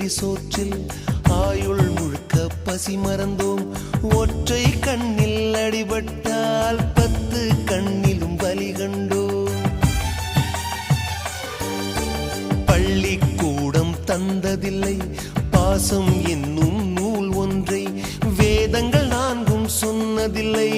பிடி சோற்றில் ஆயுள் முழுக்க பசி மறந்தோம். ஒற்றை கண்ணில் அடிபட்டால் 10 கண்ணிலும் பலி கண்டோம். பள்ளிக்கூடம் தந்ததில்லை பாசம் என்னும் நூல் ஒன்றை, வேதங்கள் 4 சொன்னதில்லை